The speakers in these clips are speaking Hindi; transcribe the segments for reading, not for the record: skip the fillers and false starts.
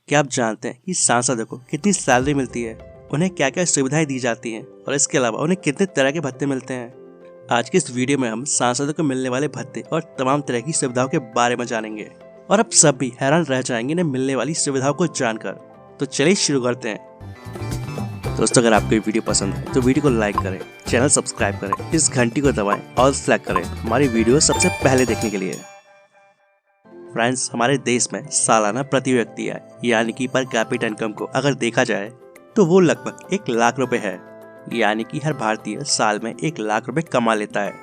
क्या आप जानते हैं कि सांसदों को कितनी सैलरी मिलती है, उन्हें क्या क्या सुविधाएं दी जाती हैं और इसके अलावा उन्हें कितने तरह के भत्ते मिलते हैं। आज के इस वीडियो में हम सांसदों को मिलने वाले भत्ते और तमाम तरह की सुविधाओं के बारे में जानेंगे और अब सब भी हैरान रह जाएंगे इन्हें मिलने वाली सुविधाओं को जानकर। तो चलिए शुरू करते हैं। दोस्तों, अगर आपको ये वीडियो पसंद है तो वीडियो को लाइक करें, चैनल सब्सक्राइब करें, इस घंटी को दबाएं और सेलेक्ट करें हमारी वीडियो सबसे पहले देखने के लिए। फ्रेंड्स, हमारे देश में सालाना प्रति व्यक्ति आय यानी कि पर कैपिटा इनकम को अगर देखा जाए तो वो लगभग 1 लाख रुपए है, यानी कि हर भारतीय साल में 1 लाख रुपए कमा लेता है।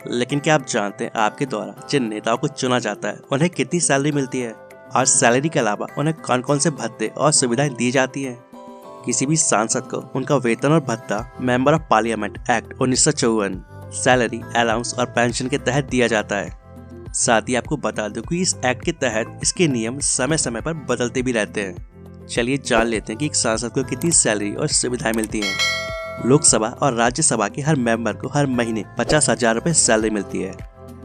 लेकिन क्या आप जानते हैं आपके द्वारा जिन नेताओं को चुना जाता है उन्हें कितनी सैलरी मिलती है और सैलरी के अलावा उन्हें कौन कौन से भत्ते और सुविधाएं दी जाती हैं। किसी भी सांसद को उनका वेतन और भत्ता member of parliament act 1954 salary, allowance और पेंशन के तहत दिया जाता है। साथ ही आपको बता दूं कि इस एक्ट के तहत इसके नियम समय समय पर बदलते भी रहते हैं। चलिए जान लेते हैं कि एक सांसद को कितनी सैलरी और सुविधाएं मिलती हैं। लोकसभा और राज्यसभा के हर मेंबर को हर महीने 50,000 रुपए सैलरी मिलती है।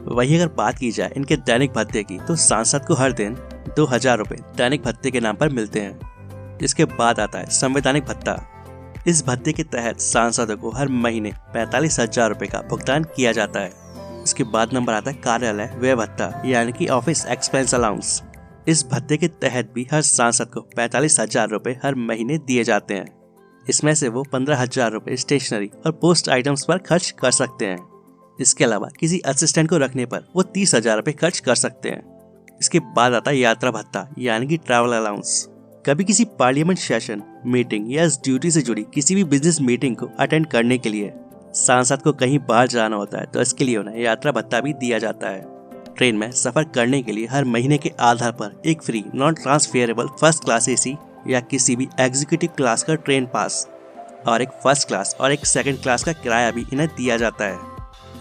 वहीं अगर बात की जाए इनके दैनिक भत्ते की तो सांसद को हर दिन 2,000 रुपए दैनिक भत्ते के नाम पर मिलते हैं। इसके बाद आता है संवैधानिक भत्ता। इस भत्ते के तहत सांसदों को हर महीने 45,000 रुपए का भुगतान किया जाता है। इसके बाद नंबर आता है कार्यालय व्यय भत्ता यानी कि ऑफिस एक्सपेंस अलाउंस। इस भत्ते के तहत भी हर सांसद को 45,000 रुपए हर महीने दिए जाते हैं। इसमें से वो 15,000 रुपए स्टेशनरी और पोस्ट आइटम्स पर खर्च कर सकते हैं। इसके अलावा किसी असिस्टेंट को रखने पर वो 30,000 रुपए खर्च कर सकते हैं। इसके बाद आता है यात्रा भत्ता यानी कि ट्रैवल अलाउंस। कभी किसी पार्लियामेंट सेशन, मीटिंग या इस ड्यूटी से जुड़ी किसी भी बिजनेस मीटिंग को अटेंड करने के लिए सांसद को कहीं बाहर जाना होता है तो इसके लिए उन्हें यात्रा भत्ता भी दिया जाता है। ट्रेन में सफर करने के लिए हर महीने के आधार पर एक free non transferable first class AC या किसी भी एग्जीक्यूटिव क्लास का ट्रेन पास और एक फर्स्ट क्लास और एक सेकंड क्लास का किराया भी इन्हें दिया जाता है।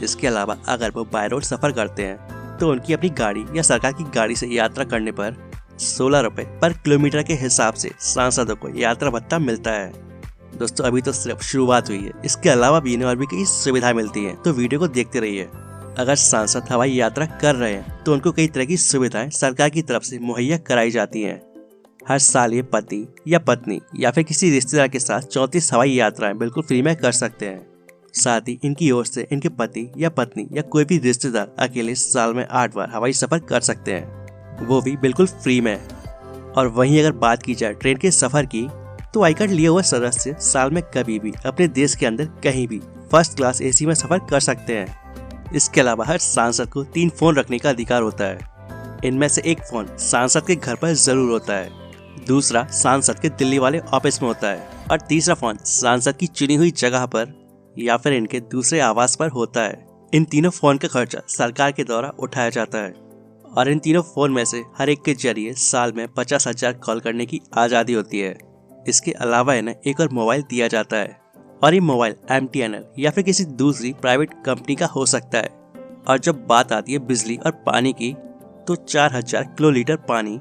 इसके अलावा अगर वो बाय रोड सफर करते हैं तो उनकी अपनी गाड़ी या सरकार की गाड़ी से यात्रा करने पर 16 रुपए पर किलोमीटर के हिसाब से सांसदों को यात्रा भत्ता मिलता है। दोस्तों, अभी तो सिर्फ शुरुआत हुई है, इसके अलावा भी इन्हें और भी कई सुविधाएं मिलती हैं, तो वीडियो को देखते रहिए। अगर सांसद हवाई यात्रा कर रहे हैं तो उनको कई तरह की सुविधाएं सरकार की तरफ से मुहैया कराई जाती हैं। हर साल ये पति या पत्नी या फिर किसी रिश्तेदार के साथ 34 हवाई यात्राएं बिल्कुल फ्री में कर सकते हैं। साथ ही इनकी ओर से इनके पति या पत्नी या कोई भी रिश्तेदार अकेले साल में 8 बार हवाई सफर कर सकते हैं, वो भी बिल्कुल फ्री में। और वहीं अगर बात की जाए ट्रेन के सफर की तो आई कार्ड लिए हुए सदस्य साल में कभी भी अपने देश के अंदर कहीं भी फर्स्ट क्लास एसी में सफर कर सकते हैं। इसके अलावा हर सांसद को 3 फोन रखने का अधिकार होता है। इनमें से एक फोन सांसद के घर पर जरूर होता है, दूसरा सांसद के दिल्ली वाले ऑफिस में होता है और तीसरा फोन सांसद की चुनी हुई जगह पर या फिर इनके दूसरे आवास पर होता है। इन तीनों फोन का खर्चा सरकार के द्वारा उठाया जाता है और इन तीनों फोन में से हर एक के जरिए साल में 50,000 कॉल करने की आज़ादी होती है। इसके अलावा इन्हें एक और मोबाइल दिया जाता है और ये मोबाइल MTNL या फिर किसी दूसरी प्राइवेट कंपनी का हो सकता है। और जब बात आती है बिजली और पानी की तो 4,000 किलोलीटर पानी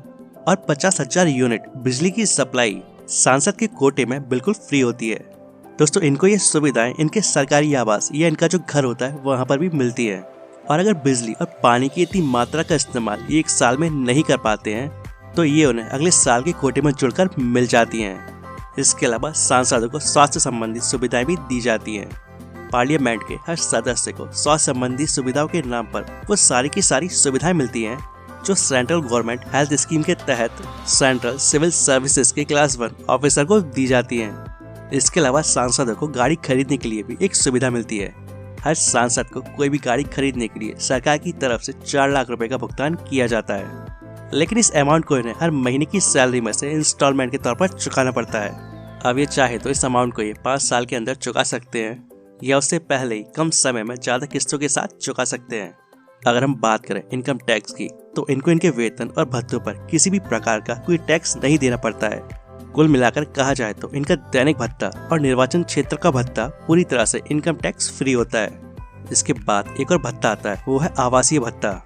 और 50,000 यूनिट बिजली की सप्लाई सांसद के कोटे में बिल्कुल फ्री होती है। दोस्तों, इनको ये सुविधाएं इनके सरकारी आवास या इनका जो घर होता है वहाँ पर भी मिलती है। और अगर बिजली और पानी की इतनी मात्रा का इस्तेमाल ये एक साल में नहीं कर पाते हैं तो ये उन्हें अगले साल के कोटे में जुड़कर मिल जाती हैं। इसके अलावा सांसदों को स्वास्थ्य संबंधी सुविधाएं भी दी जाती हैं। पार्लियामेंट के हर सदस्य को स्वास्थ्य संबंधी सुविधाओं के नाम पर वो सारी की सारी सुविधाएं मिलती हैं जो सेंट्रल गवर्नमेंट हेल्थ स्कीम के तहत सेंट्रल सिविल सर्विसेज के क्लास 1 ऑफिसर को दी जाती हैं। इसके अलावा सांसदों को गाड़ी खरीदने के लिए भी एक सुविधा मिलती है। हर सांसद को कोई भी गाड़ी खरीदने के लिए सरकार की तरफ से 4 लाख रुपए का भुगतान किया जाता है, लेकिन इस अमाउंट को इन्हें हर महीने की सैलरी में से इंस्टॉलमेंट के तौर पर चुकाना पड़ता है। अब ये चाहे तो इस अमाउंट को ये 5 साल के अंदर चुका सकते हैं या उससे पहले ही कम समय में ज्यादा किस्तों के साथ चुका सकते हैं। अगर हम बात करें इनकम टैक्स की तो इनको इनके वेतन और भत्तों पर किसी भी प्रकार का कोई टैक्स नहीं देना पड़ता है। कुल मिलाकर कहा जाए तो इनका दैनिक भत्ता और निर्वाचन क्षेत्र का भत्ता पूरी तरह से इनकम टैक्स फ्री होता है। इसके बाद एक और भत्ता आता है, वो है आवासीय भत्ता।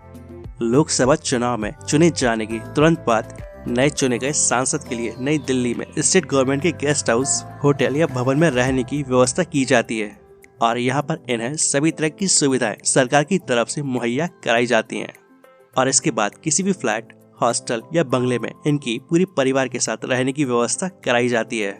लोकसभा चुनाव में चुने जाने की तुरंत बाद नए चुने गए सांसद के लिए नई दिल्ली में स्टेट गवर्नमेंट के गेस्ट हाउस, होटल या भवन में रहने की व्यवस्था की जाती है और यहाँ पर इन्हें सभी तरह की सुविधाएं सरकार की तरफ से मुहैया कराई जाती हैं। और इसके बाद किसी भी फ्लैट, हॉस्टल या बंगले में इनकी पूरी परिवार के साथ रहने की व्यवस्था कराई जाती है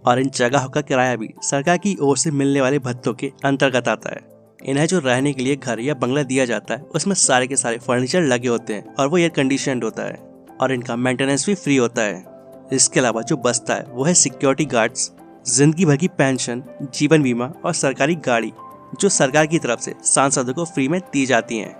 और इन जगहों का किराया भी सरकार की ओर से मिलने वाले भत्तों के अंतर्गत आता है। इन्हें जो रहने के लिए घर या बंगला दिया जाता है उसमें सारे के सारे फर्नीचर लगे होते हैं और वो एयर कंडीशनड होता है और इनका मेंटेनेंस भी फ्री होता है। इसके अलावा जो बचता है वो है सिक्योरिटी गार्ड्स, जिंदगी भर की पेंशन, जीवन बीमा और सरकारी गाड़ी जो सरकार की तरफ से सांसदों को फ्री में दी जाती हैं।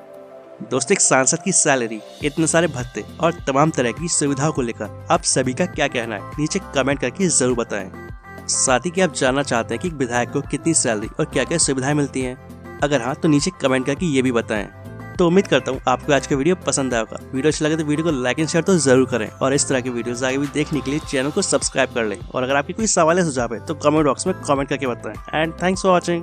दोस्तों, एक सांसद की सैलरी, इतने सारे भत्ते और तमाम तरह की सुविधाओं को लेकर आप सभी का क्या कहना है नीचे कमेंट करके जरूर बताएं। साथ ही कि आप जानना चाहते हैं कि एक विधायक को कितनी सैलरी और क्या क्या सुविधाएं मिलती हैं? अगर हाँ तो नीचे कमेंट करके ये भी बताएं। तो उम्मीद करता हूँ आपको आज का वीडियो पसंद आया होगा। वीडियो अच्छा लगे तो वीडियो को लाइक एंड शेयर तो जरूर करें और इस तरह के वीडियोस आगे भी देखने के लिए चैनल को सब्सक्राइब कर लें। और अगर आपके कोई सवाल या सुझाव है तो कमेंट बॉक्स में कमेंट करके बताएं। And thanks for watching.